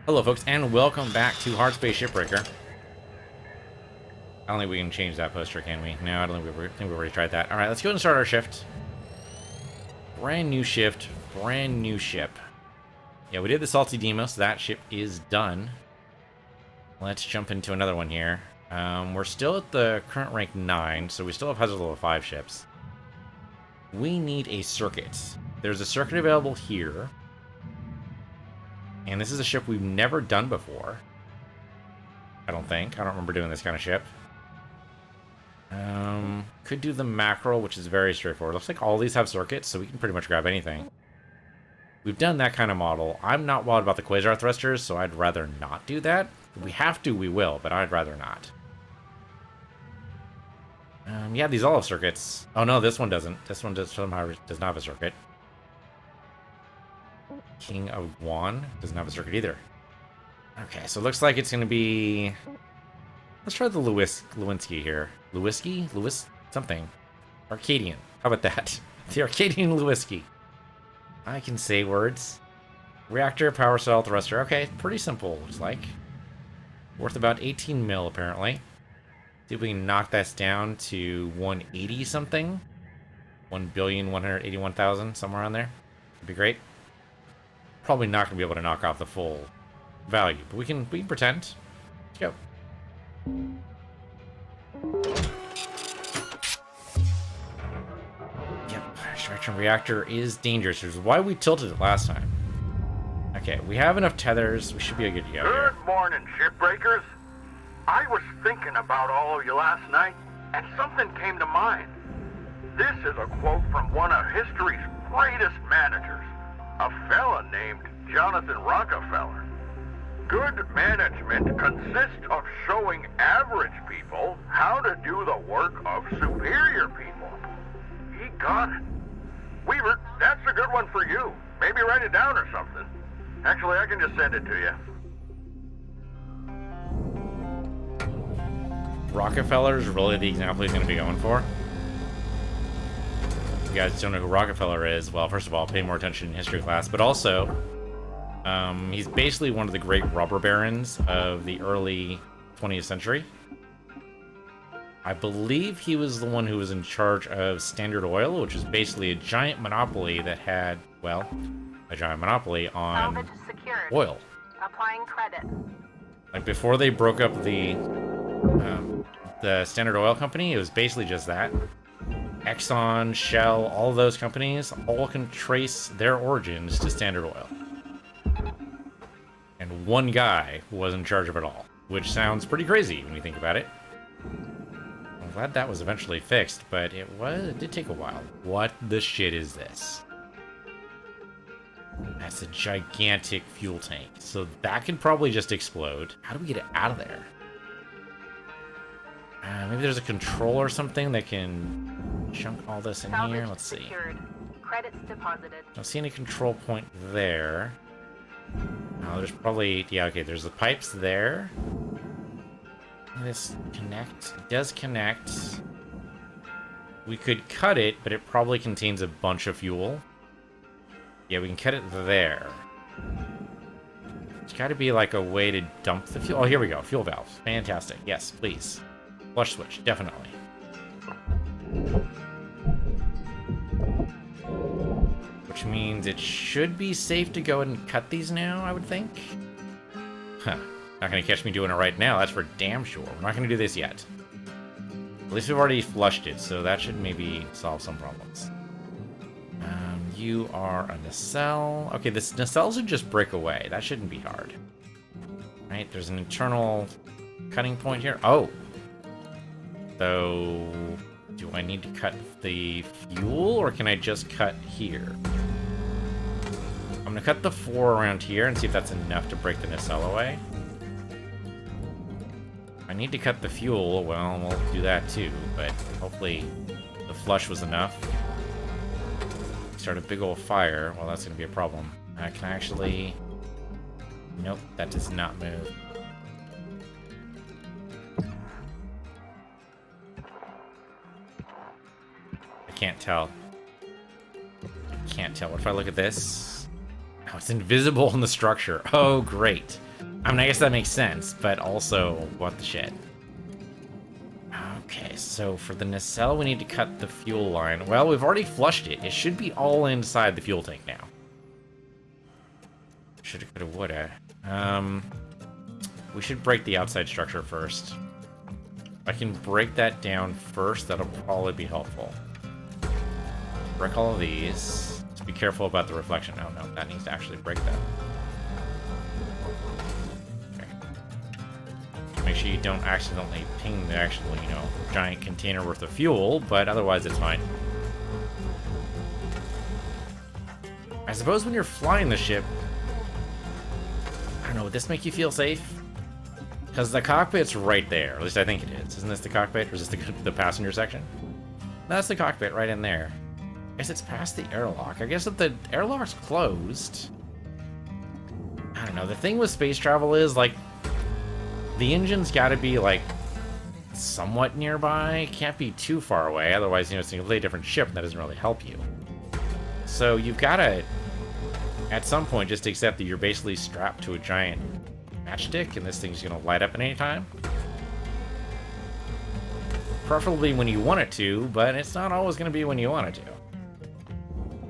Hello, folks, and welcome back to Hardspace Shipbreaker. I don't think we can change that poster, can we? No, I don't think we've already tried that. All right, let's go and start our shift. Brand new shift, brand new ship. Yeah, we did the Salty Demo, so that ship is done. Let's jump into another one here. We're still at the current rank 9, so we still have Hazard level 5 ships. We need a circuit. There's a circuit available here. And this is a ship we've never done before. I don't think. I don't remember doing this kind of ship. Could do the mackerel, which is very straightforward. Looks like all these have circuits, so we can pretty much grab anything. We've done that kind of model. I'm not wild about the quasar thrusters, so I'd rather not do that. If we have to, we will, but I'd rather not. Yeah, these all have circuits. Oh no, this one doesn't. This one somehow does not have a circuit. King of Juan doesn't have a circuit either. Okay, so it looks like it's going to be... Let's try the Lewinsky here. Lewinsky? Lewis? Something. Arcadian. How about that? The Arcadian Lewinsky. I can say words. Reactor, power cell, thruster. Okay, pretty simple, looks like. Worth about 18 mil, apparently. See if we can knock this down to 180 something. 1,181,000, somewhere around there. Would be great. Probably not going to be able to knock off the full value, but we can pretend. Let's go. Yep, extraction reactor is dangerous, which is why we tilted it last time. Okay, we have enough tethers. We should be a good go here. Good morning, shipbreakers. I was thinking about all of you last night, and something came to mind. This is a quote from one of history's greatest managers, a fella named Jonathan Rockefeller. Good management consists of showing average people how to do the work of superior people. He got it. Weaver, that's a good one for you. Maybe write it down or something. Actually, I can just send it to you. Rockefeller is really the example he's going to be going for. If you guys don't know who Rockefeller is, well, first of all, pay more attention in history class, but also, he's basically one of the great rubber barons of the early 20th century. I believe he was the one who was in charge of Standard Oil, which is basically a giant monopoly that had, well, a giant monopoly on oil. Applying credit. Like before they broke up the Standard Oil Company, it was basically just that. Exxon, Shell, all of those companies all can trace their origins to Standard Oil. And one guy was in charge of it all, which sounds pretty crazy when you think about it. I'm glad that was eventually fixed, but it did take a while. What the shit is this? That's a gigantic fuel tank, so that can probably just explode. How do we get it out of there? Maybe there's a control or something that can chunk all this in here. Let's see. Credits deposited. Don't see any control point there. Oh, there's probably... Yeah, okay, there's the pipes there. This connect. It does connect. We could cut it, but it probably contains a bunch of fuel. Yeah, we can cut it there. There's got to be like a way to dump the fuel. Oh, here we go. Fuel valves. Fantastic. Yes, please. Flush switch, definitely. Which means it should be safe to go and cut these now, I would think. Huh. Not gonna catch me doing it right now, that's for damn sure. We're not gonna do this yet. At least we've already flushed it, so that should maybe solve some problems. You are a nacelle. Okay, this nacelles would just break away. That shouldn't be hard. Right, there's an internal cutting point here. Oh! So, do I need to cut the fuel, or can I just cut here? I'm gonna cut the 4 around here and see if that's enough to break the nacelle away. If I need to cut the fuel, well, we'll do that too, but hopefully the flush was enough. Start a big old fire, well, that's gonna be a problem. I can actually... Nope, that does not move. Can't tell. Can't tell. What if I look at this? Oh, it's invisible in the structure. Oh, great. I mean, I guess that makes sense, but also, what the shit? Okay, so for the nacelle, we need to cut the fuel line. Well, we've already flushed it. It should be all inside the fuel tank now. Shoulda, coulda, woulda. We should break the outside structure first. If I can break that down first, that'll probably be helpful. Break all of these. Just be careful about the reflection. Oh no, that needs to actually break that. Okay. Make sure you don't accidentally ping the actual, you know, giant container worth of fuel, but otherwise it's fine. I suppose when you're flying the ship, I don't know, would this make you feel safe? Because the cockpit's right there. At least I think it is. Isn't this the cockpit? Or is this the passenger section? That's the cockpit right in there. I guess it's past the airlock. I guess if the airlock's closed... I don't know. The thing with space travel is, like... The engine's gotta be, like... somewhat nearby. Can't be too far away. Otherwise, you know, it's a completely different ship and that doesn't really help you. So you've gotta... at some point, just accept that you're basically strapped to a giant matchstick and this thing's gonna light up at any time. Preferably when you want it to, but it's not always gonna be when you want it to.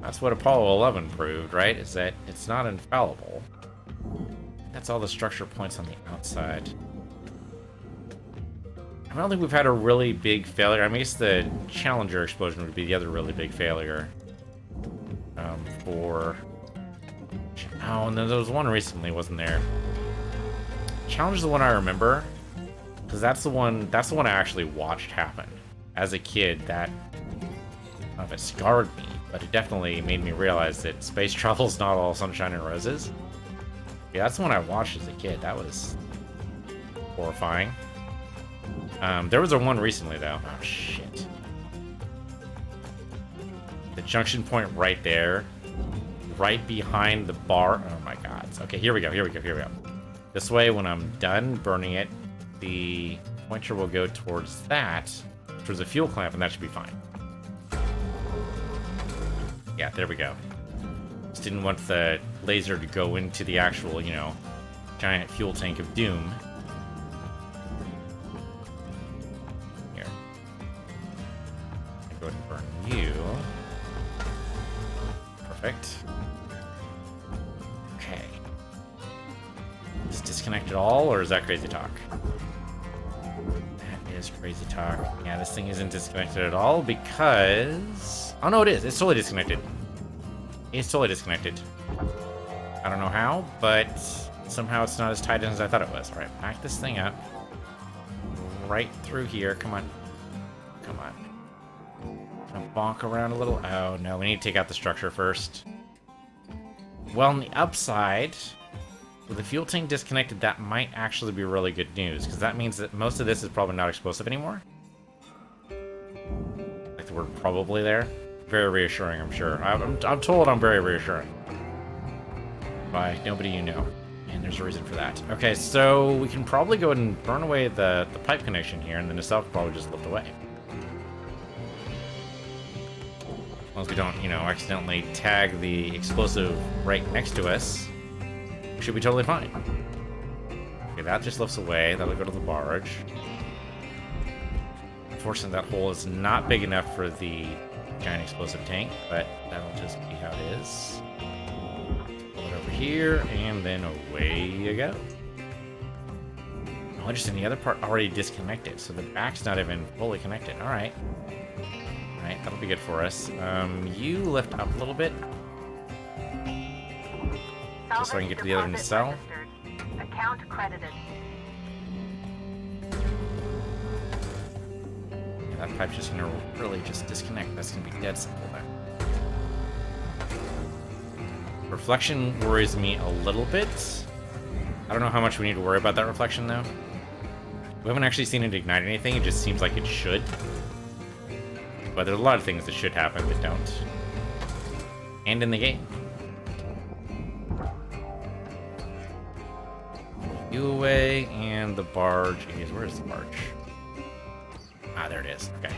That's what Apollo 11 proved, right? Is that it's not infallible. That's all the structure points on the outside. I don't think we've had a really big failure. I mean, I guess the Challenger explosion would be the other really big failure. For... Oh, and then there was one recently, wasn't there? Challenger's the one I remember, because that's the one I actually watched happen. As a kid, that... I don't know if it scarred me, but it definitely made me realize that space travel's not all sunshine and roses. Yeah, that's the one I watched as a kid. That was horrifying. There was a one recently, though. Oh, shit. The junction point right there. Right behind the bar. Oh, my God. Okay, here we go. This way, when I'm done burning it, the pointer will go towards that, towards the fuel clamp, and that should be fine. Yeah, there we go. Just didn't want the laser to go into the actual, you know, giant fuel tank of doom. Here. I'll go ahead and burn you. Perfect. Okay. Is it disconnected all, or is that crazy talk? That is crazy talk. Yeah, this thing isn't disconnected at all because... Oh, no, it is. It's totally disconnected. It's totally disconnected. I don't know how, but somehow it's not as tight as I thought it was. All right, back this thing up. Right through here. Come on. Come on. Gonna bonk around a little. Oh, no, we need to take out the structure first. Well, on the upside, with the fuel tank disconnected, that might actually be really good news, because that means that most of this is probably not explosive anymore. Like the word probably there. Very reassuring, I'm sure. I'm told I'm very reassuring. By nobody you know. And there's a reason for that. Okay, so we can probably go ahead and burn away the pipe connection here, and then the nacelle will probably just lift away. As long as we don't, you know, accidentally tag the explosive right next to us, we should be totally fine. Okay, that just lifts away. That'll go to the barge. Unfortunately, that hole is not big enough for the giant explosive tank, but that'll just be how it is. Pull it over here, and then away you go. Oh, interesting. The other part already disconnected, so the back's not even fully connected. All right. Alright, that'll be good for us. You lift up a little bit. Just so I can get to the other nacelle. Account credited. Yeah, that pipe's just gonna really just disconnect. That's gonna be dead simple there. Reflection worries me a little bit. I don't know how much we need to worry about that reflection, though. We haven't actually seen it ignite anything. It just seems like it should. But there's a lot of things that should happen that don't. And in the game. You away, and the barge is... Where is the barge? Ah, there it is. Okay.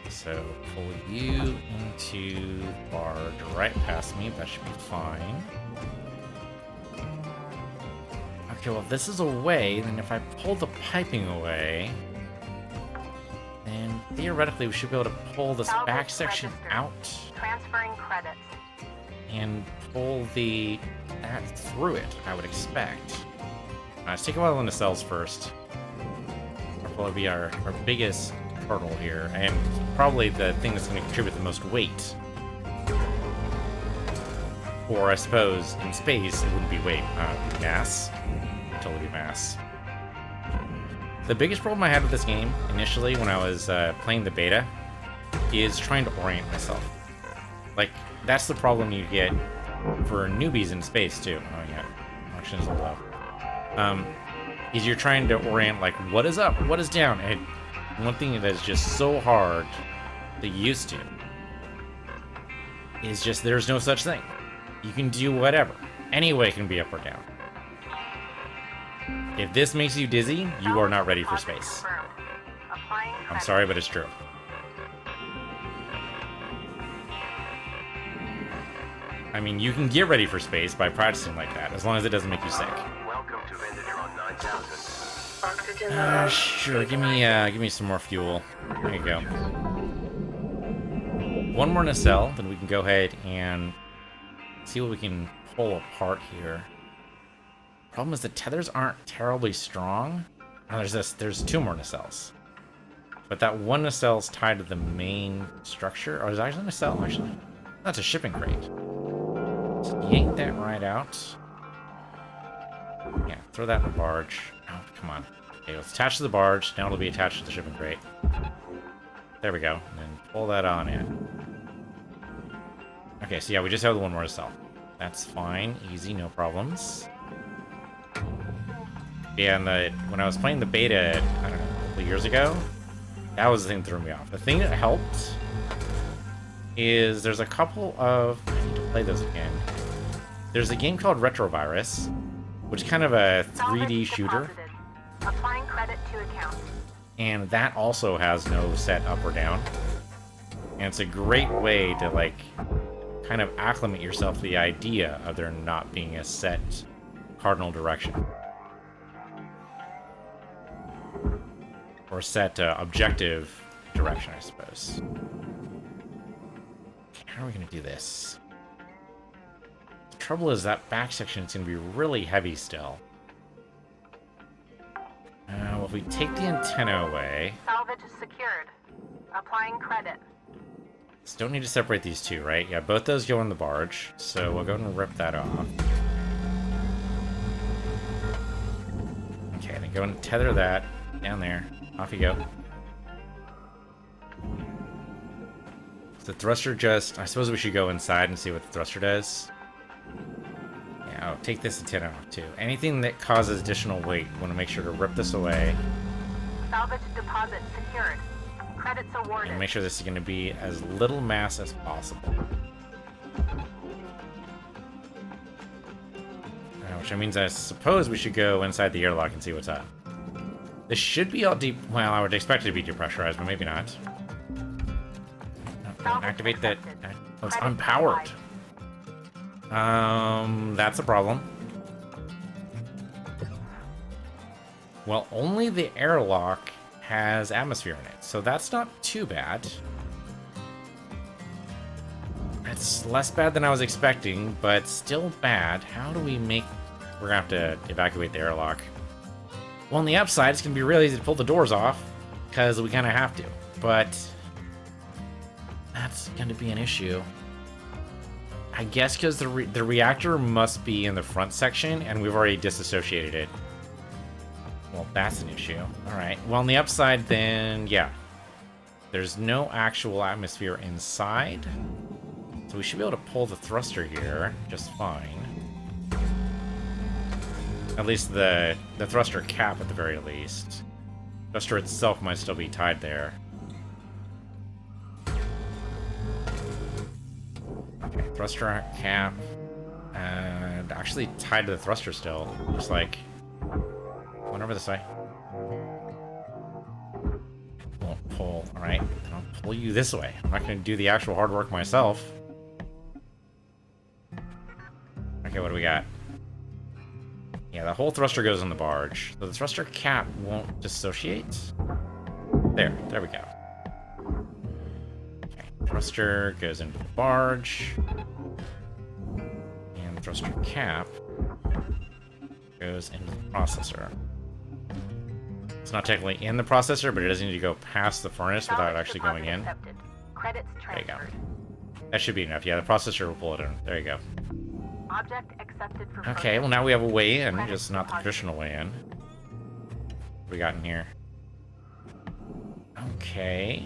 So, pull you into barge right past me. That should be fine. Okay, well, if this is away, then if I pull the piping away, then theoretically we should be able to pull this Salvage back section registered. out Transferring credits. and pull that through it, I would expect. Let's take a while on the cells first. That'll probably be our biggest hurdle here, and probably the thing that's going to contribute the most weight. Or I suppose in space it wouldn't be weight, mass. Totally be mass. The biggest problem I had with this game initially when I was playing the beta is trying to orient myself. Like, that's the problem you get for newbies in space too. Oh yeah, auction is low. Is you're trying to orient, like, what is up, what is down, and one thing that is just so hard to get used to is just there's no such thing. You can do whatever. Any way can be up or down. If this makes you dizzy, you are not ready for space. I'm sorry, but it's true. I mean, you can get ready for space by practicing like that, as long as it doesn't make you sick. Welcome to Vendatron 9000. Sure. Give me some more fuel. There you go. One more nacelle, then we can go ahead and see what we can pull apart here. Problem is the tethers aren't terribly strong. Oh, there's two more nacelles. But that one nacelle's tied to the main structure. Oh, is it actually a nacelle, actually? That's a shipping crate. So yank that right out. Yeah, throw that in the barge. Oh, come on. Okay, let's attach to the barge. Now it'll be attached to the shipping crate. There we go. And then pull that on in. Okay, so yeah, we just have the one more nacelle. That's fine. Easy, no problems. Yeah, and when I was playing the beta, I don't know, a couple of years ago, that was the thing that threw me off. The thing that helped is there's a couple of... I need to play those again. There's a game called Retrovirus, which is kind of a 3D shooter. Applying credit to account. And that also has no set up or down. And it's a great way to, like, kind of acclimate yourself to the idea of there not being a set cardinal direction. Or set objective direction, I suppose. How are we going to do this? The trouble is that back section is going to be really heavy still. Well, if we take the antenna away... Salvage secured. Applying credit. Just don't need to separate these two, right? Yeah, both those go in the barge, so we'll go and rip that off. Okay, then go and tether that down there. Off you go. The thruster just... I suppose we should go inside and see what the thruster does. Yeah, I'll take this antenna off too. Anything that causes additional weight, we want to make sure to rip this away. Salvage deposit secured. Credits awarded. And make sure this is going to be as little mass as possible. Which means I suppose we should go inside the airlock and see what's up. This should be all deep... Well, I would expect it to be depressurized, but maybe not. No, activate that... Oh, it's unpowered. That's a problem. Well, only the airlock has atmosphere in it, so that's not too bad. It's less bad than I was expecting, but still bad. How do we make... We're gonna have to evacuate the airlock. Well, on the upside, it's gonna be really easy to pull the doors off, because we kind of have to. But that's gonna be an issue. I guess because the reactor must be in the front section, and we've already disassociated it. Well, that's an issue. Alright, well, on the upside, then, yeah. There's no actual atmosphere inside. So we should be able to pull the thruster here just fine. At least the thruster cap, at the very least. Thruster itself might still be tied there. Okay, thruster cap. And actually tied to the thruster still. Just like... Going over this way. Won't pull. Alright, then I'll pull you this way. I'm not going to do the actual hard work myself. Okay, what do we got? Yeah, the whole thruster goes in the barge. So the thruster cap won't dissociate. There we go. Okay, thruster goes into the barge. And the thruster cap goes into the processor. It's not technically in the processor, but it doesn't need to go past the furnace without actually going in. Accepted. Credits There you go. transferred. That should be enough. Yeah, the processor will pull it in. There you go. Object accepted for Okay, well now we have a way in, Credits just not the deposited. traditional way in. What we got in here? Okay.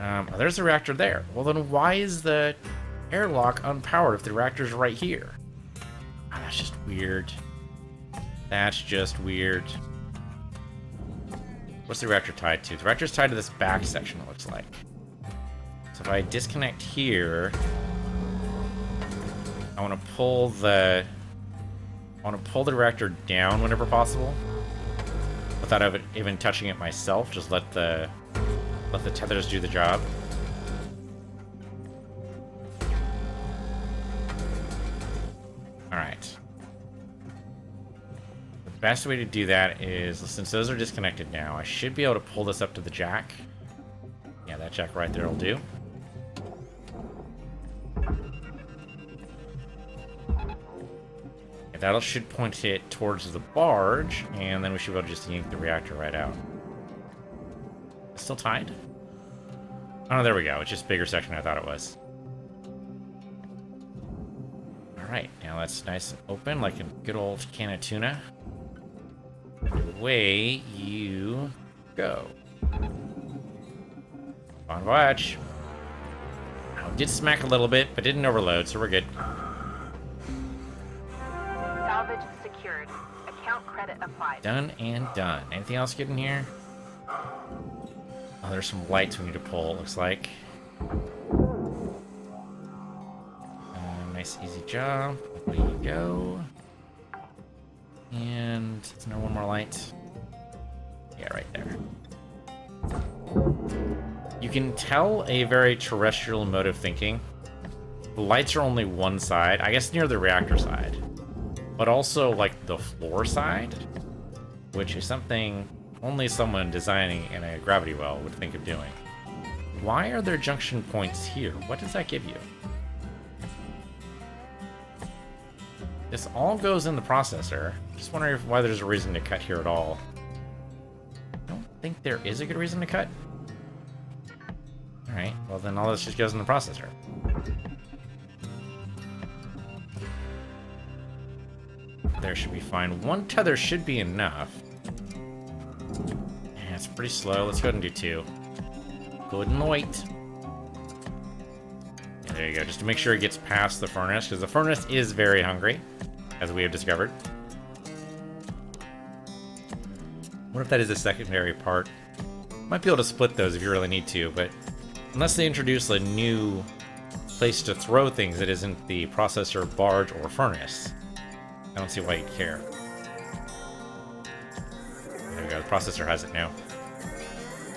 Oh, there's the reactor there. Well then why is the airlock unpowered if the reactor's right here? Oh, that's just weird. That's just weird. What's the reactor tied to? The reactor's tied to this back section, it looks like. So if I disconnect here, I want to pull the reactor down whenever possible, without even touching it myself. Just let the tethers do the job. All right. The best way to do that is, since those are disconnected now, I should be able to pull this up to the jack. Yeah, that jack right there will do. That should point it towards the barge, and then we should be able to just yank the reactor right out. Still tied? Oh, there we go. It's just a bigger section than I thought it was. Alright, now that's nice and open, like a good old can of tuna. And away you go. Bon voyage. Oh, did smack a little bit, but didn't overload, so we're good. Salvage secured. Account credit applied. Done and done. Anything else good in here? Oh, there's some lights we need to pull, it looks like. Nice, easy job. There you go. And is there one more light? Yeah, right there. You can tell a very terrestrial mode of thinking. The lights are only one side, I guess near the reactor side, but also like the floor side, which is something only someone designing in a gravity well would think of doing. Why are there junction points here? What does that give you? This all goes in the processor. Just wondering why there's a reason to cut here at all. I don't think there is a good reason to cut. Alright, well then all this just goes in the processor. There should be fine. One tether should be enough. Yeah, it's pretty slow. Let's go ahead and do two. Go ahead and wait. Yeah, there you go, just to make sure it gets past the furnace, because the furnace is very hungry, as we have discovered. What if that is a secondary part? Might be able to split those if you really need to, but unless they introduce a new place to throw things that isn't the processor, barge, or furnace, I don't see why you'd care. There we go, the processor has it now.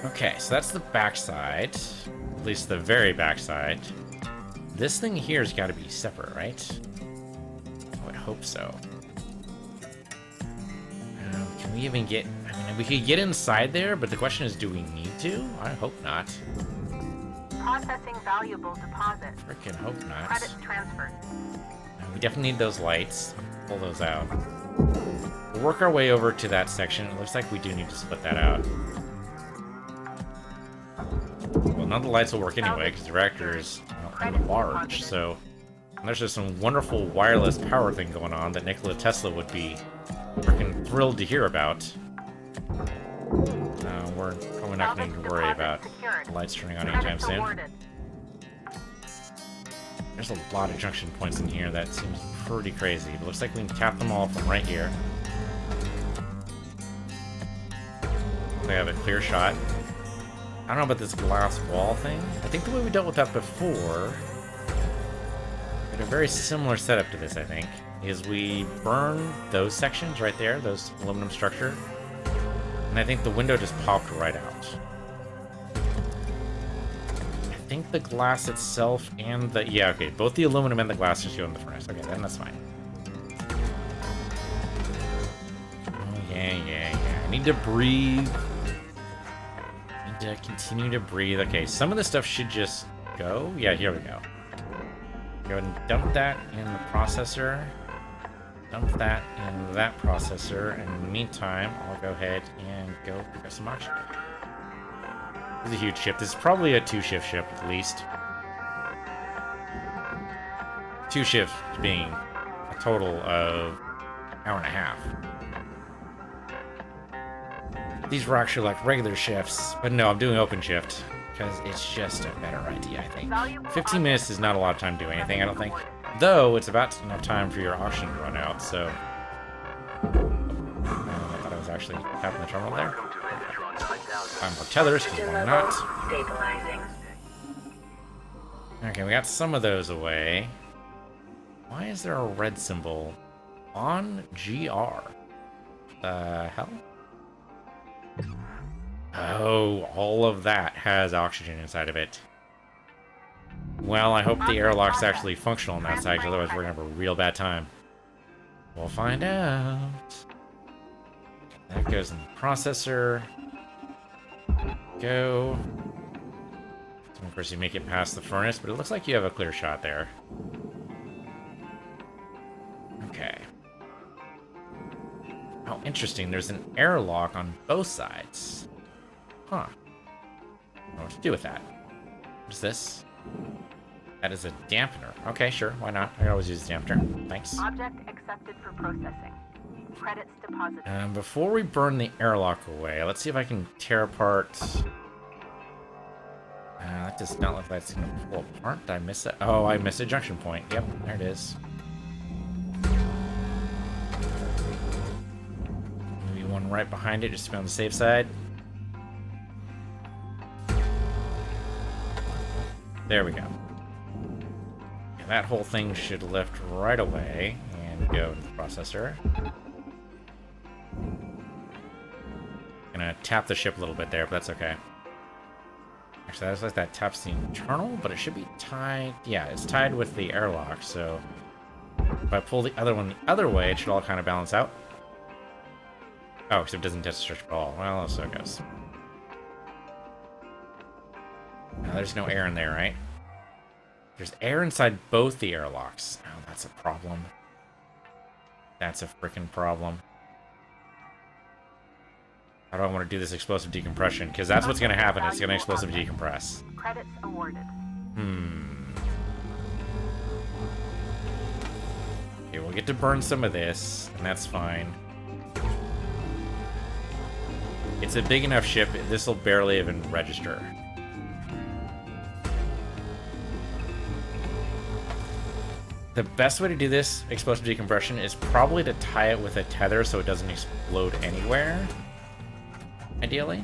Okay, so that's the backside. At least the very backside. This thing here has got to be separate, right? I would hope so. Can we even get... I mean, we could get inside there, but the question is, do we need to? I hope not. Processing valuable deposit. Frickin' hope not. Credits transferred. We definitely need those lights. Pull those out. We'll work our way over to that section. It looks like we do need to split that out. Well, none of the lights will work anyway, because the reactor is large, so there's just some wonderful wireless power thing going on that Nikola Tesla would be freaking thrilled to hear about. We're probably not going to need to worry about the lights turning on anytime soon. There's a lot of junction points in here. That seems pretty crazy. It looks like we can tap them all from right here. We have a clear shot. I don't know about this glass wall thing. I think the way we dealt with that before, we had a very similar setup to this, I think, is we burn those sections right there, those aluminum structure, and I think the window just popped right out. I think the glass itself and the... Yeah, okay, both the aluminum and the glass just go in the furnace. Okay, then that's fine. Need to breathe. Need to continue to breathe. Okay, some of this stuff should just go. Yeah, here we go. Go ahead and dump that in the processor. Dump that in that processor. And in the meantime, I'll go ahead and go pick up some oxygen. This is a huge ship. This is probably a 2-shift ship at least. 2 shifts being a total of hour and a half. These were actually like regular shifts, but no, I'm doing open shift because it's just a better idea, I think. 15 minutes is not a lot of time to do anything, I don't think. Though it's about enough time for your oxygen to run out, so. I thought I was actually tapping the terminal there. I'm more tethers, because why not? Okay, we got some of those away. Why is there a red symbol on GR? The hell? Oh, all of that has oxygen inside of it. Well, I hope the airlock's actually functional on that side, because otherwise we're gonna have a real bad time. We'll find out. That goes in the processor. Go. So of course you make it past the furnace, but it looks like you have a clear shot there. Okay. Oh, interesting. There's an airlock on both sides. Huh. I don't know what to do with that. What's this? That is a dampener. Okay, sure. Why not? I can always use a dampener. Thanks. Object accepted for processing. Credits deposited. Before we burn the airlock away, let's see if I can tear apart... that does not look like it's going to pull apart. Did I miss it? Oh, I missed a junction point. Yep, there it is. Maybe one right behind it, just to be on the safe side. There we go. And that whole thing should lift right away and go to the processor. Gonna tap the ship a little bit there, but that's okay. Actually, that looks like that taps the internal, but it should be tied. Yeah, it's tied with the airlock, so if I pull the other one the other way, it should all kind of balance out. Oh, except it doesn't touch the stretch at all. Well, so it goes. Now, there's no air in there, right? There's air inside both the airlocks. Oh, that's a problem. That's a freaking problem. How do I want to do this explosive decompression? Because that's what's going to happen. It's going to explosive decompress. Credits awarded. Okay, we'll get to burn some of this, and that's fine. It's a big enough ship. This will barely even register. The best way to do this explosive decompression is probably to tie it with a tether so it doesn't explode anywhere. Ideally.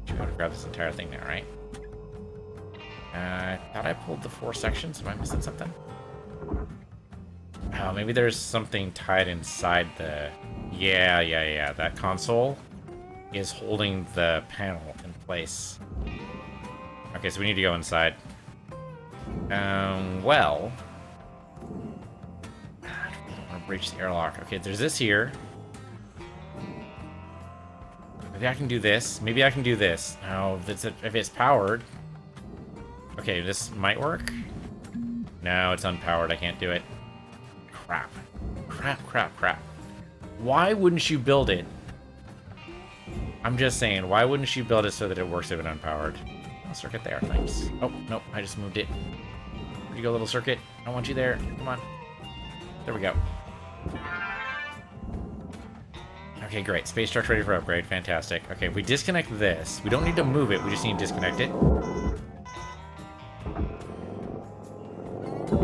I'm going to grab this entire thing now, right? I thought I pulled the 4 sections. Am I missing something? Oh, maybe there's something tied inside the... Yeah. That console is holding the panel in place. Okay, so we need to go inside. Well... I don't want to breach the airlock. Okay, there's this here. Maybe I can do this. Maybe I can do this. Oh, if it's powered... Okay, this might work. No, it's unpowered. I can't do it. Crap. Crap. Why wouldn't you build it? I'm just saying, why wouldn't you build it so that it works if it's unpowered? Oh, circuit there, thanks. Oh, nope, I just moved it. Where'd you go, little circuit? I want you there. Come on. There we go. Okay, great. Space truck's ready for upgrade. Fantastic. Okay, if we disconnect this, we don't need to move it, we just need to disconnect it.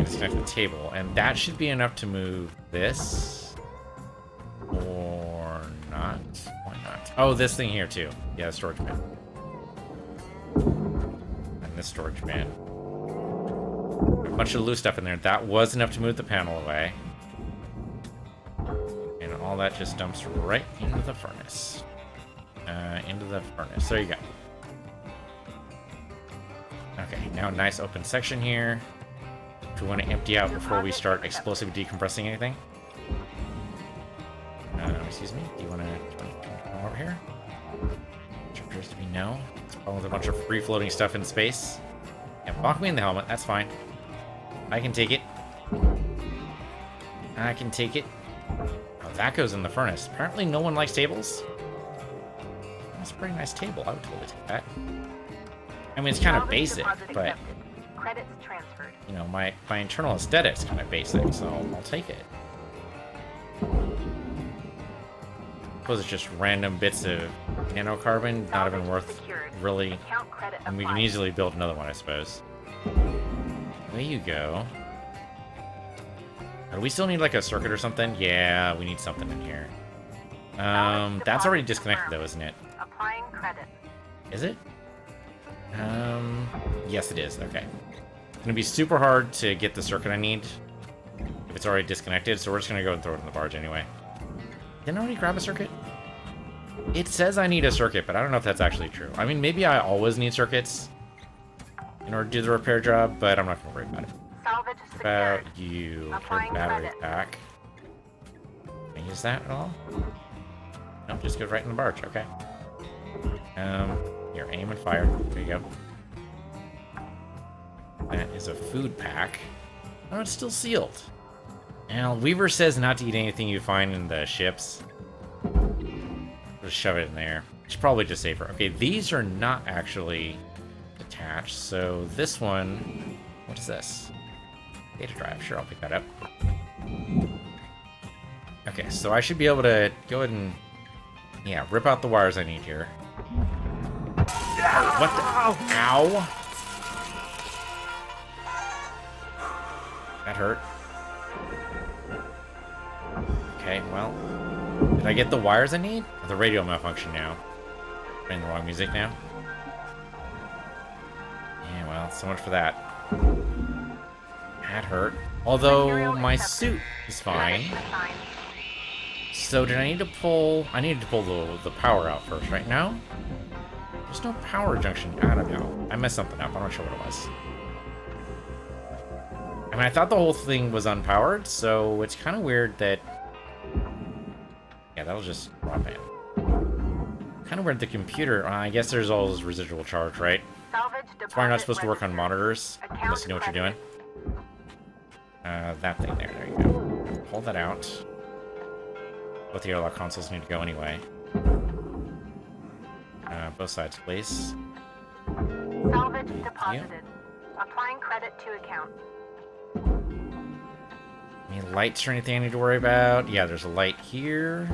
Disconnect the table, and that should be enough to move this. Or not. Why not? Oh, this thing here too. Yeah, the storage bin. And this storage bin. A bunch of loose stuff in there. That was enough to move the panel away. And all that just dumps right into the furnace. There you go. Okay, now a nice open section here. Do we want to empty out before we start explosively decompressing anything? We excuse me. Do you want to come over here? Which appears to be no. It's probably with a bunch of free-floating stuff in space. Yeah, lock me in the helmet. That's fine. I can take it. I can take it. Oh, that goes in the furnace. Apparently no one likes tables. That's a pretty nice table. I would totally take that. I mean, it's kind of basic, but... Credits transferred. You know, my internal aesthetic's kind of basic, so I'll take it. Suppose it's just random bits of nanocarbon, not even worth really... And we can easily build another one, I suppose. There you go. Do we still need like a circuit or something? Yeah, we need something in here. That's already disconnected though, isn't it? Applying credit. Is it? Yes it is, okay. It's gonna be super hard to get the circuit I need if it's already disconnected, so we're just gonna go and throw it in the barge anyway. Didn't I already grab a circuit? It says I need a circuit, but I don't know if that's actually true. I mean, maybe I always need circuits in order to do the repair job, but I'm not gonna worry about it. Salvage About secured. you. Applying Your battery credit. pack. Can I use that at all? Nope, just goes right in the barge. Okay. Here, aim and fire. There you go. That is a food pack. Oh, it's still sealed. Now, Weaver says not to eat anything you find in the ships. Just shove it in there. It's probably just safer. Okay, these are not actually attached, so this one... What is this? Data drive. Sure, I'll pick that up. Okay, so I should be able to go ahead and... Yeah, rip out the wires I need here. Oh, what the... Ow! That hurt. Okay, well... Did I get the wires I need? The radio malfunction now. Playing the wrong music now. Yeah, well, so much for that. That hurt. Although, my suit is fine. So, did I need to pull... I needed to pull the power out first, right? No? There's no power junction. I don't know. I messed something up. I'm not sure what it was. I mean, I thought the whole thing was unpowered, so it's kind of weird that... Yeah, that'll just drop in. Kind of weird the computer... I guess there's all this residual charge, right? That's why you're not supposed to work on monitors, unless you know what you're doing. That thing there. There you go. Pull that out. Both the airlock consoles need to go anyway. Both sides, please. Salvage deposited. Applying credit to account. Any lights or anything I need to worry about? Yeah, there's a light here.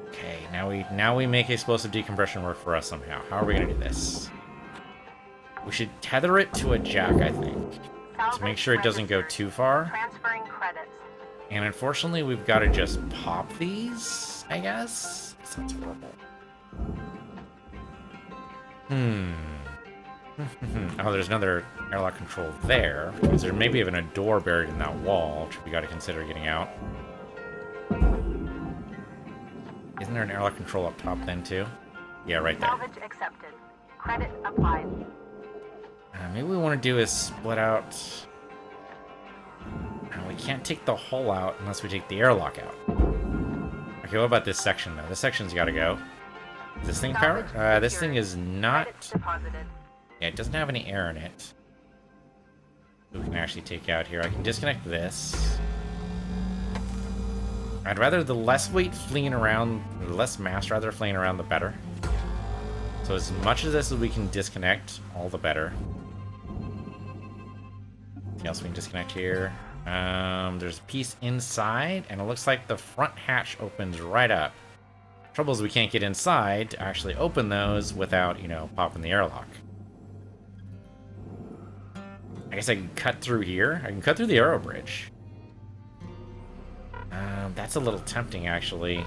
Okay, now we make explosive decompression work for us somehow. How are we gonna do this? We should tether it to a jack, I think, to make sure it doesn't go too far. Transferring credits. And unfortunately, we've got to just pop these, I guess. Sounds horrible. Oh, there's another airlock control there. Because there may be even a door buried in that wall, which we got to consider getting out. Isn't there an airlock control up top then, too? Yeah, right there. Salvage accepted. Credit applied. Maybe what we want to do is split out... we can't take the hull out unless we take the airlock out. Okay, what about this section, though? This section's got to go. Is this thing powered? This thing is not... Yeah, it doesn't have any air in it. We can actually take out here. I can disconnect this. I'd rather the less weight fleeing around, the less mass rather fleeing around, the better. So as much of this as we can disconnect, all the better. Anything else we can disconnect here? There's a piece inside, and it looks like the front hatch opens right up. Trouble is we can't get inside to actually open those without, you know, popping the airlock. I guess I can cut through here. I can cut through the aero bridge. That's a little tempting, actually.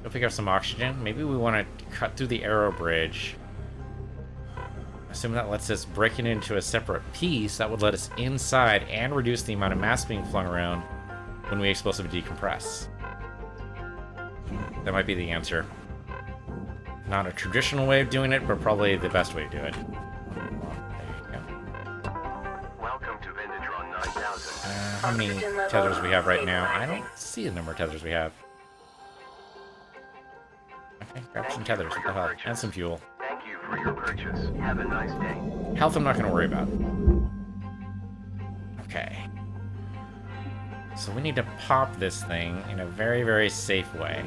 Go pick up some oxygen. Maybe we want to cut through the aero bridge. Assuming that lets us break it into a separate piece, that would let us inside and reduce the amount of mass being flung around when we explosively decompress. That might be the answer. Not a traditional way of doing it, but probably the best way to do it. Welcome to Vintage Run 9000. How how many tethers we have right now. I don't see the number of tethers we have. Okay, grab some tethers. What the hell? And some fuel. Thank you for your purchase. Have a nice day. Health I'm not going to worry about. Okay. So we need to pop this thing in a very, very safe way.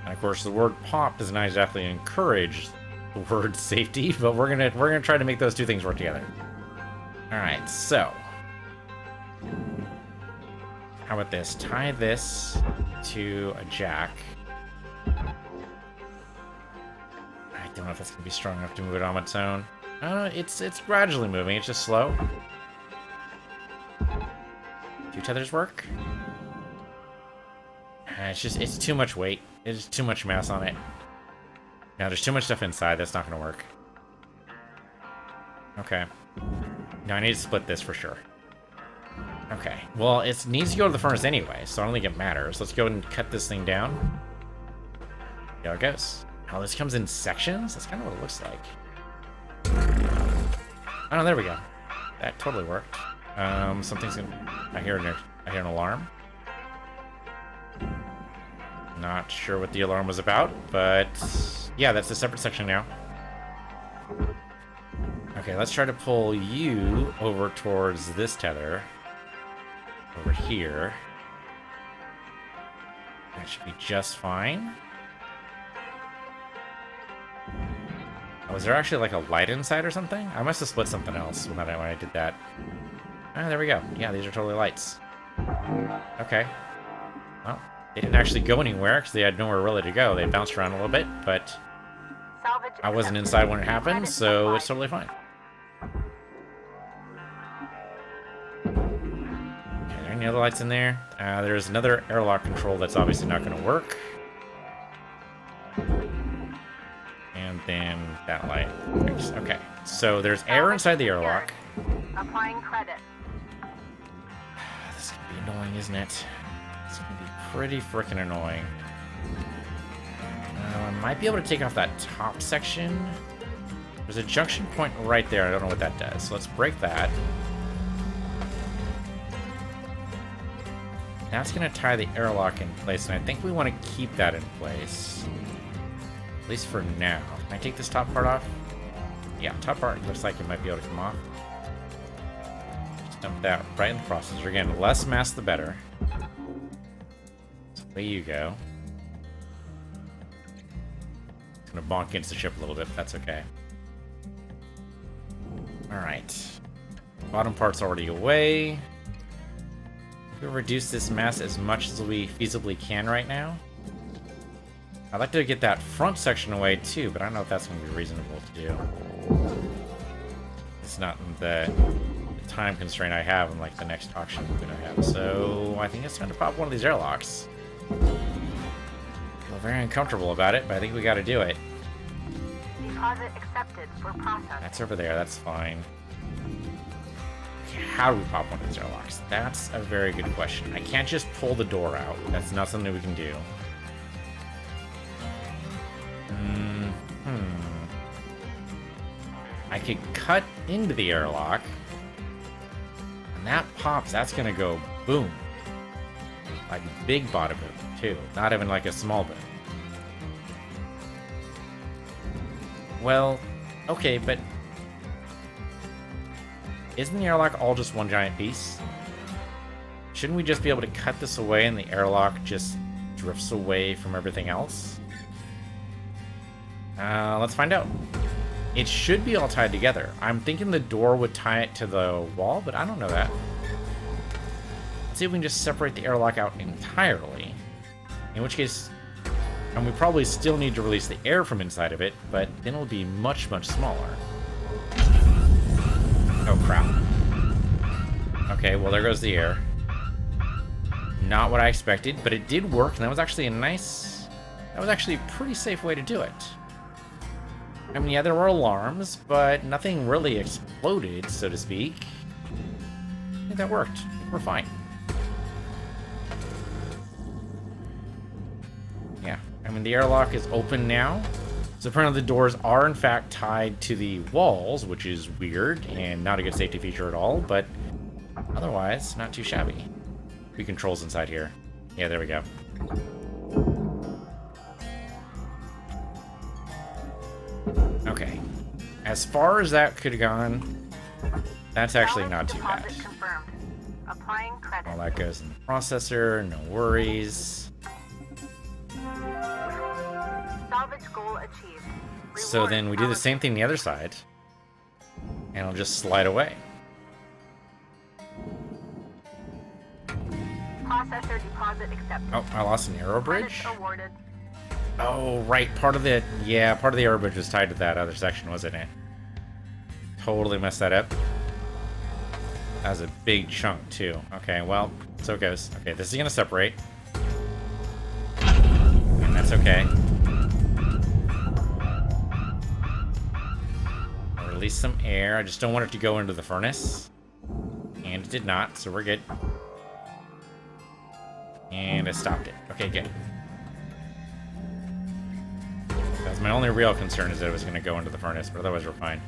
And of course, the word pop does not exactly encourage the word safety, but we're gonna try to make those two things work together. Alright, so how about this? Tie this to a jack. I don't know if that's gonna be strong enough to move it on its own. It's gradually moving, it's just slow. 2 tethers work? It's too much weight. There's too much mass on it. Now there's too much stuff inside, that's not gonna work. Okay. Now I need to split this for sure. Okay. Well, it needs to go to the furnace anyway, so I don't think it matters. Let's go and cut this thing down. See how it goes. Oh, this comes in sections? That's kind of what it looks like. Oh, there we go. That totally worked. Something's gonna... I hear an alarm. Not sure what the alarm was about, but... yeah, that's a separate section now. Okay, let's try to pull you over towards this tether. Over here. That should be just fine. Oh, was there actually like a light inside or something? I must have split something else when I did that. Ah, there we go. Yeah, these are totally lights. Okay. Well, they didn't actually go anywhere because they had nowhere really to go. They bounced around a little bit, but I wasn't inside when it happened, so it's totally fine. Okay, are there any other lights in there? There's another airlock control that's obviously not going to work. And then that light. Okay, so there's air inside the airlock. Applying credit. This is going to be annoying, isn't it? It's going to be pretty freaking annoying. I might be able to take off that top section. There's a junction point right there. I don't know what that does. So let's break that. That's going to tie the airlock in place, and I think we want to keep that in place. At least for now. Can I take this top part off? Yeah, top part looks like it might be able to come off. Just dump that right in the processor. Again, less mass the better. So away you go. It's gonna bonk against the ship a little bit, but that's okay. Alright. Bottom part's already away. We'll reduce this mass as much as we feasibly can right now. I'd like to get that front section away too, but I don't know if that's going to be reasonable to do. It's not the time constraint I have in like the next auction movement I have. So I think it's time to pop one of these airlocks. I feel very uncomfortable about it, but I think we got to do it. Deposit accepted for processing. That's over there, that's fine. Okay, how do we pop one of these airlocks? That's a very good question. I can't just pull the door out. That's not something we can do. I could cut into the airlock, and that pops. That's gonna go boom, like big bada boom too. Not even like a small boom. Well, okay, but isn't the airlock all just one giant piece? Shouldn't we just be able to cut this away and the airlock just drifts away from everything else? Let's find out. It should be all tied together. I'm thinking the door would tie it to the wall, but I don't know that. Let's see if we can just separate the airlock out entirely. In which case, and we probably still need to release the air from inside of it, but then it'll be much, much smaller. Oh, crap. Okay, well, there goes the air. Not what I expected, but it did work, and that was actually a pretty safe way to do it. I mean, yeah, there were alarms, but nothing really exploded, so to speak. I think that worked. We're fine. Yeah, I mean, the airlock is open now. So apparently the doors are, in fact, tied to the walls, which is weird and not a good safety feature at all, but Otherwise, not too shabby. Few controls inside here. Yeah, there we go. Okay. As far as that could have gone, that's actually not too bad. Deposit confirmed. Applying credit. All that goes in the processor, no worries. Salvage goal achieved. So Reward then we do the allocated. same thing the other side. And it'll just slide away. Processor deposit accepted. Oh, I lost an arrow bridge? Credits awarded. Oh, right. Part of the arrow bridge was tied to that other section, wasn't it? Totally messed that up. That was a big chunk, too. Okay, well, so it goes. Okay, this is going to separate. And that's okay. I'll release some air. I just don't want it to go into the furnace. And it did not, so we're good. And I stopped it. Okay, good. That's my only real concern, is that it was going to go into the furnace, but otherwise we're fine.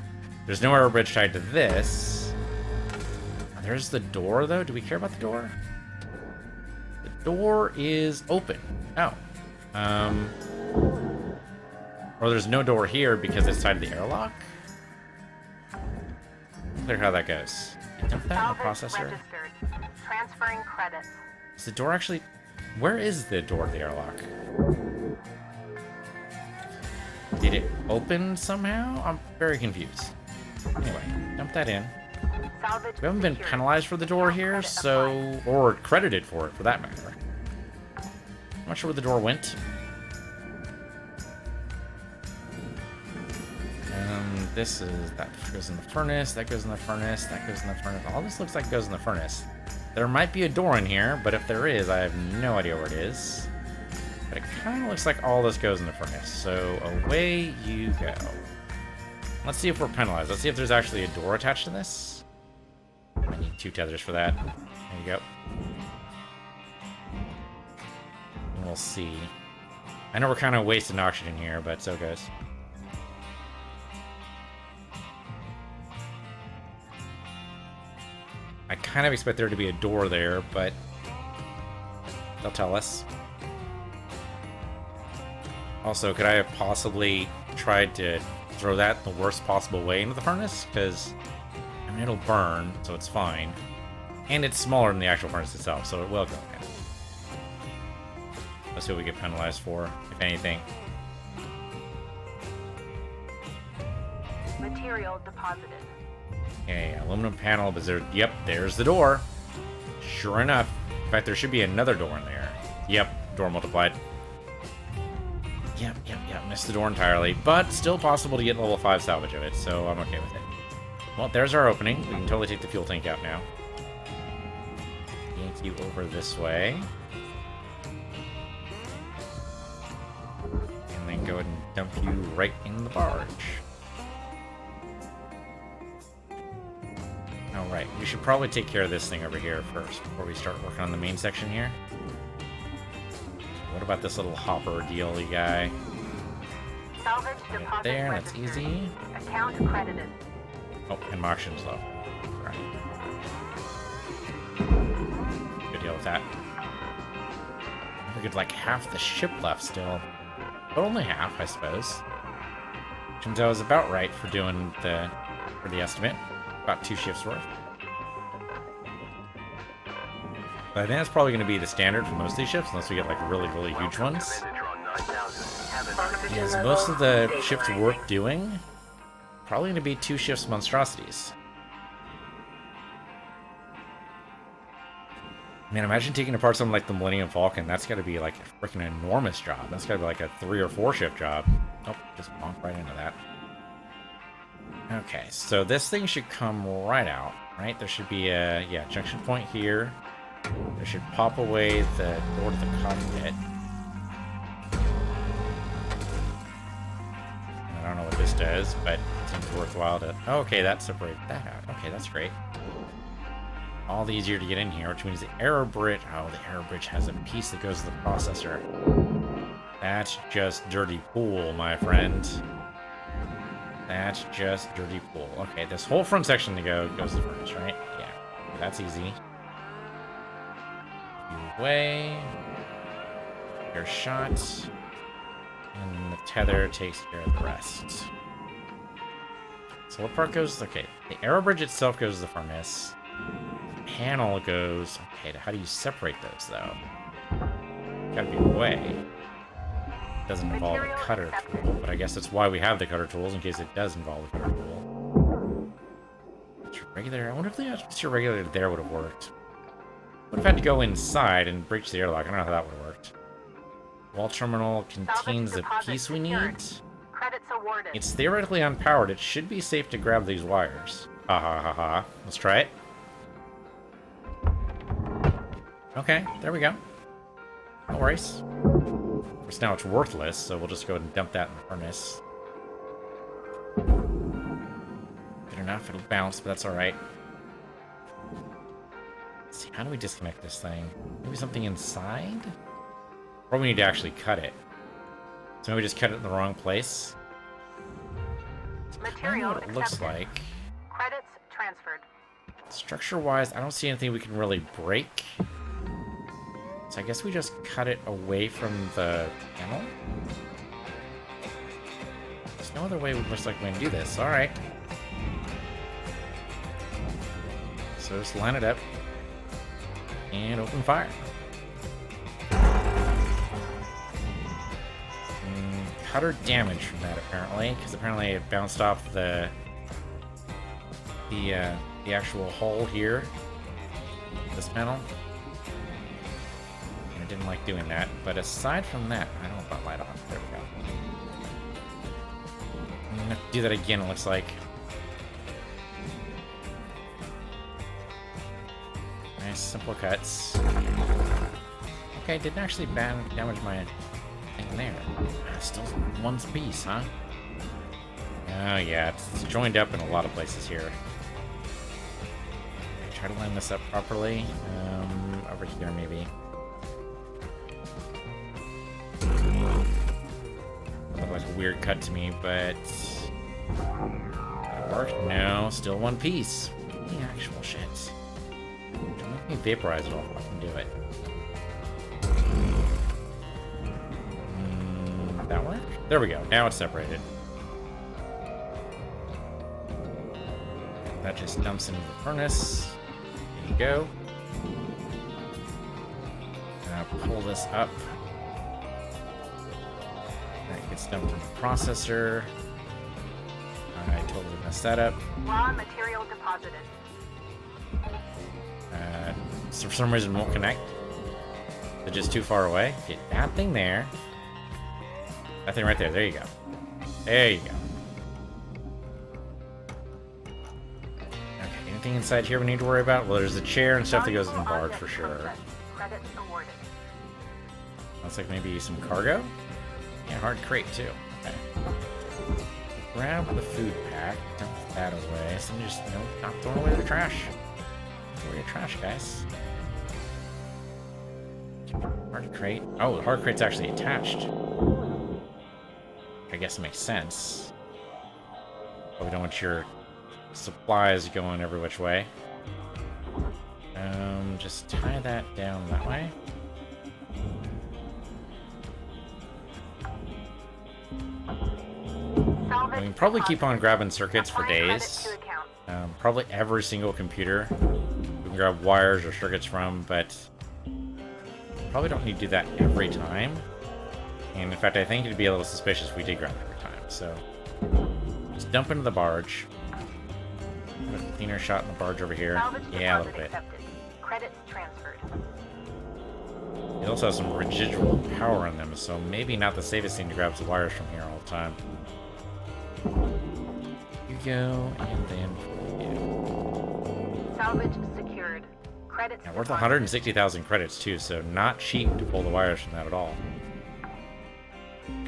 There's no arrow bridge tied to this. There's the door, though. Do we care about the door? The door is open. Oh. Or there's no door here because it's tied to the airlock? Clear how that goes. Dump that in the processor. Registered. Transferring credits. Is the door actually... Where is the door to the airlock? Did it open somehow? I'm very confused. Anyway, dump that in. Salvage We haven't been secured. penalized for the door here, Credit so... applied. Or credited for it, for that matter. I'm not sure where the door went. This is... That goes in the furnace, that goes in the furnace, that goes in the furnace. All this looks like goes in the furnace. There might be a door in here, but if there is, I have no idea where it is. But it kind of looks like all this goes in the furnace. So away you go. Let's see if we're penalized. Let's see if there's actually a door attached to this. I need 2 tethers for that. There you go. And we'll see. I know we're kind of wasting oxygen here, but so it goes. I kind of expect there to be a door there, but they'll tell us. Also, could I have possibly tried to throw that the worst possible way into the furnace? Because, I mean, it'll burn, so it's fine. And it's smaller than the actual furnace itself, so it will go in. Let's see what we get penalized for, if anything. Material deposited. Okay, aluminum panel, but there, yep, there's the door. Sure enough. In fact, there should be another door in there. Yep, door multiplied. Yep, missed the door entirely, but still possible to get level 5 salvage of it, so I'm okay with it. Well, there's our opening. We can totally take the fuel tank out now. Yank you over this way. And then go ahead and dump you right in the barge. Alright, we should probably take care of this thing over here first before we start working on the main section here. What about this little hopper dealy guy? Salvage deposit There, that's registered. easy. Account credited. Oh, and my oxygen's low. Alright. Good deal with that. We could like half the ship left still. But only half, I suppose. Turns out I was about right for doing the estimate. About 2 shifts worth. But I think that's probably going to be the standard for most of these ships, unless we get like really, really huge ones. Because most of the ships worth doing, probably going to be 2 shifts monstrosities. Man, imagine taking apart something like the Millennium Falcon. That's got to be like a freaking enormous job. That's got to be like a 3 or 4 shift job. Oh, just bonk right into that. Okay, so this thing should come right out, right? There should be a, junction point here. There should pop away the door to the cockpit. I don't know what this does, but it seems worthwhile to... Oh, okay, that separated that out. Okay, that's great. All the easier to get in here, which means the arrow bridge... Oh, the arrow bridge has a piece that goes to the processor. That's just dirty pool, my friend. That's just dirty pool. Okay, this whole front section to go goes to the furnace, right? Yeah. That's easy. Away. Your shot. And the tether takes care of the rest. So what part goes? Okay, the aero bridge itself goes to the furnace. The panel goes. Okay, how do you separate those though? Gotta be a way. It doesn't involve a cutter tool, but I guess that's why we have the cutter tools in case it does involve a cutter tool. It's regular. I wonder if the regular there would have worked. Would have had to go inside and breach the airlock. I don't know how that would have worked. Wall terminal contains the piece we need. Credits awarded. It's theoretically unpowered. It should be safe to grab these wires. Ha ha ha ha. Let's try it. Okay, there we go. No worries. Of course, now it's worthless, so we'll just go ahead and dump that in the furnace. Good enough, it'll bounce, but that's alright. Let's see, how do we disconnect this thing? Maybe something inside? Or we need to actually cut it. So maybe we just cut it in the wrong place. I don't know what it looks like. Credits transferred. Structure-wise, I don't see anything we can really break. So I guess we just cut it away from the panel. There's no other way it looks like we can do this. Alright. So just line it up. And open fire. Cutter damage from that apparently, because apparently it bounced off the actual hull here. This panel. And I didn't like doing that. But aside from that, I don't know if that light on. There we go. I'm gonna have to do that again, it looks like. Nice, simple cuts. Okay, didn't actually damage my thing there. Still one piece, huh? Oh yeah, it's joined up in a lot of places here. Okay, try to line this up properly. Over here maybe. Looked like a weird cut to me, but that worked. No, still one piece. The actual shit. Don't make me vaporize it all. I can do it. That work? There we go. Now it's separated. That just dumps into the furnace. There you go. Now pull this up. That gets dumped in the processor. I totally messed that up. Raw material deposited. So for some reason it won't connect. They're just too far away. Get that thing there. That thing right there. There you go. There you go. Okay, anything inside here we need to worry about? Well, there's the chair and stuff that goes in the barge for sure. Credits awarded. Looks like maybe some cargo? Yeah, hard crate too. Okay. Grab the food pack, dump that away. Somebody just, not throwing away the trash. Throw away your trash, guys. Hard crate. Oh, the hard crate's actually attached. I guess it makes sense. But we don't want your supplies going every which way. Just tie that down that way. I can probably keep on grabbing circuits for days. Probably every single computer we can grab wires or circuits from, but probably don't need to do that every time. And in fact, I think it'd be a little suspicious if we did grab it every time. So just dump into the barge. Put a cleaner shot in the barge over here. Yeah, a little bit. Credits transferred. It also has some residual power on them, so maybe not the safest thing to grab the wires from here all the time. You go, and then you. Salvage secured. Credits. Yeah, worth 160,000 credits too, so not cheap to pull the wires from that at all.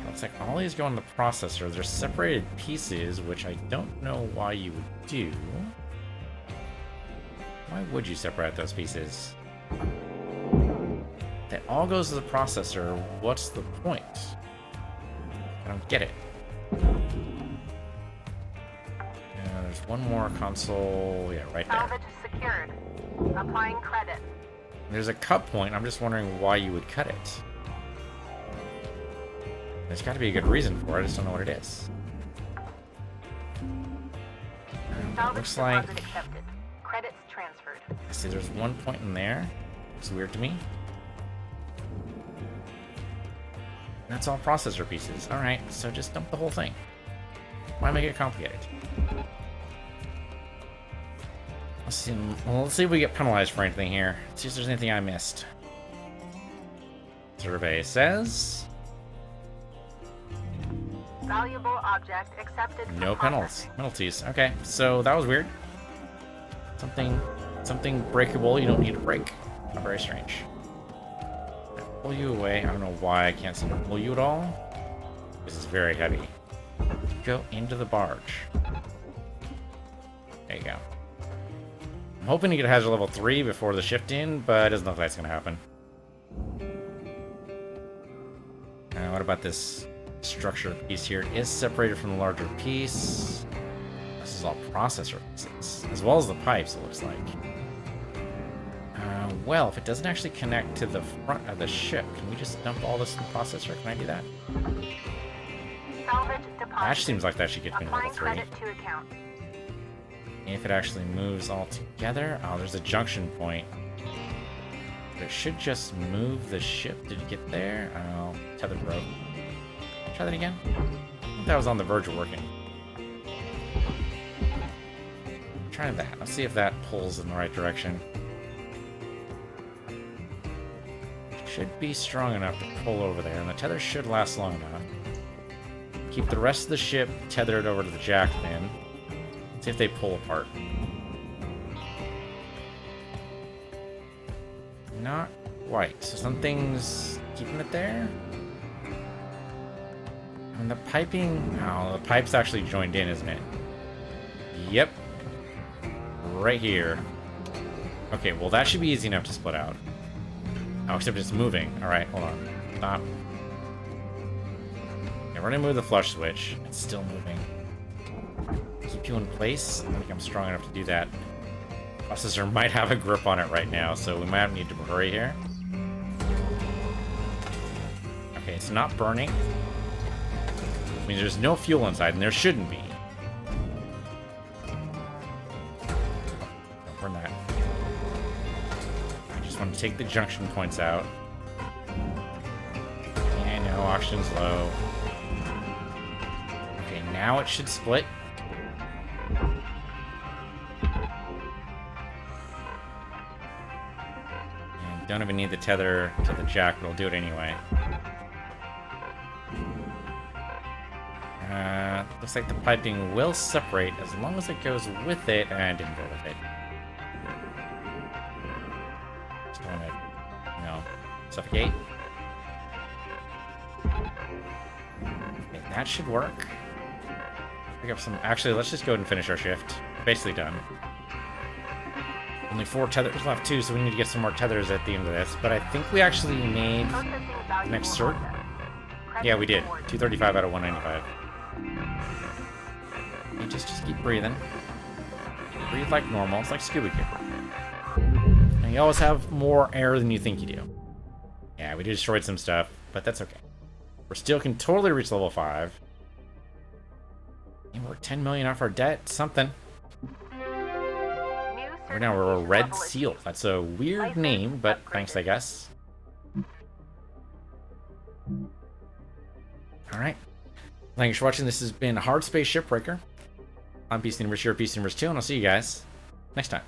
Looks like all these go in the processor. They're separated pieces, which I don't know why you would do. Why would you separate those pieces? That all goes to the processor. What's the point? I don't get it. There's one more console. Yeah, right there. Salvage secured. Applying credit. There's a cut point. I'm just wondering why you would cut it. There's got to be a good reason for it. I just don't know what it is. Salvage Looks like... deposit accepted. Credits transferred. I see there's one point in there. It's weird to me. That's all processor pieces. Alright, so just dump the whole thing. Why make it complicated? Let's see if we get penalized for anything here. Let's see if there's anything I missed. Survey says... Valuable object accepted. No penalties. Okay, so that was weird. Something breakable you don't need to break. Very strange. Pull you away. I don't know why I can't seem to pull you at all. This is very heavy. Go into the barge. There you go. I'm hoping to get hazard level 3 before the shift in, but it doesn't look like it's going to happen. What about this structure piece here? It is separated from the larger piece. This is all processor pieces, as well as the pipes, it looks like. Well, if it doesn't actually connect to the front of the ship, can we just dump all this in the processor? Can I do that? Salvage deposit. That seems like that should get me to level 3. Credit to account. If it actually moves all together... Oh, there's a junction point. But it should just move the ship. Did it get there? Oh, tethered rope. Try that again. I think that was on the verge of working. Try that. Let's see if that pulls in the right direction. Should be strong enough to pull over there, and the tether should last long enough. Keep the rest of the ship tethered over to the jack fin. See if they pull apart. Not quite. So something's keeping it there. And the piping... Oh, the pipe's actually joined in, isn't it? Yep. Right here. Okay, well that should be easy enough to split out. Oh, except it's moving. Alright, hold on. Stop. Yeah, we're gonna move the flush switch. It's still moving. Keep you in place. I don't think I'm strong enough to do that. Processor might have a grip on it right now, so we might need to hurry here. Okay, it's not burning. I mean, there's no fuel inside, and there shouldn't be. Don't burn that. I just want to take the junction points out. And no, oxygen's low. Okay, now it should split. And don't even need the tether to the jack, but I'll do it anyway. Looks like the piping will separate as long as it goes with it, and didn't go with it. Just want to, you know, suffocate. Okay, that should work. Pick up some. Actually, let's just go ahead and finish our shift. Basically done. Only 4 tethers left too, so we need to get some more tethers at the end of this. But I think we actually made the next cert. Yeah, we did. 235 out of 195. And just keep breathing. Breathe like normal. It's like scuba gear. And you always have more air than you think you do. Yeah, we destroyed some stuff, but that's okay. We still can totally reach level 5. And we're 10 million off our debt. Something. Right now we're a Red Seal. That's a weird name, but thanks, I guess. Alright. Thanks for watching. This has been Hardspace Shipbreaker. I'm Beast Universe here, Beast Universe 2, and I'll see you guys next time.